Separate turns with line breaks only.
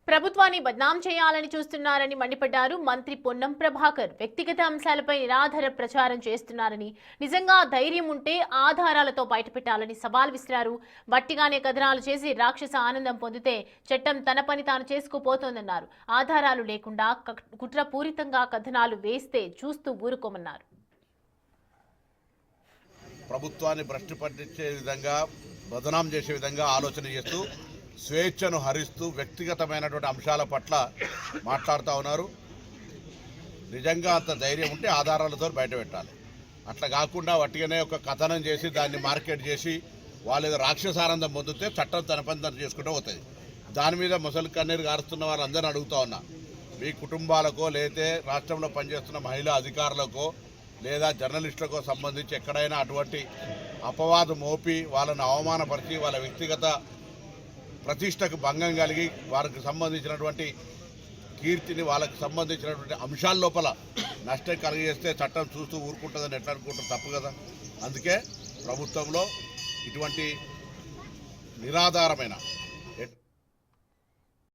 ప్రభుత్వాన్ని బద్నాం చేయాలని చూస్తున్నారని మండిపడ్డారు మంత్రి పొన్నం ప్రభాకర్. వ్యక్తిగత అంశాలపై నిరాధార ప్రచారం చేస్తున్నారని, నిజంగా ధైర్యం ఉంటే ఆధారాలతో బయటపెట్టాలని సవాల్ విసిరారు. వట్టిగానే కథనాలు చేసి రాక్షస ఆనందం పొందితే చట్టం తన పని తాను చేసుకుపోతోందన్నారు. ఆధారాలు లేకుండా కుట్రపూరితంగా కథనాలు వేస్తే చూస్తూ ఊరుకోమన్నారు.
ప్రభుత్వాన్ని భ్రష్టు పట్టించే విధంగా, బదనాం చేసే విధంగా ఆలోచన చేస్తూ స్వేచ్ఛను హరిస్తూ వ్యక్తిగతమైనటువంటి అంశాల పట్ల మాట్లాడుతూ ఉన్నారు. నిజంగా అంత ధైర్యం ఉంటే ఆధారాలతో బయట పెట్టాలి. అట్లా కాకుండా వట్టిగానే ఒక కథనం చేసి దాన్ని మార్కెట్ చేసి వాళ్ళు రాక్షసానందం పొందితే చట్టం తన పని తను చేసుకుంటూ పోతుంది. దాని మీద ముసలి కన్నీరు గారుస్తున్న వాళ్ళందరినీ అడుగుతూ ఉన్నా, మీ కుటుంబాలకో లేతే రాష్ట్రంలో పనిచేస్తున్న మహిళా అధికారులకో లేదా జర్నలిస్టులకో సంబంధించి ఎక్కడైనా అటువంటి అపవాదం మోపి వాళ్ళని అవమానపరిచి వాళ్ళ వ్యక్తిగత ప్రతిష్టకు భంగం కలిగి వారికి సంబంధించినటువంటి కీర్తిని, వాళ్ళకి సంబంధించినటువంటి అంశాల లోపల నష్టం కలిగేస్తే చట్టం చూస్తూ ఊరుకుంటుందని ఎట్లా అనుకుంటారు? తప్పు కదా. అందుకే ప్రభుత్వంలో ఇటువంటి నిరాధారమైన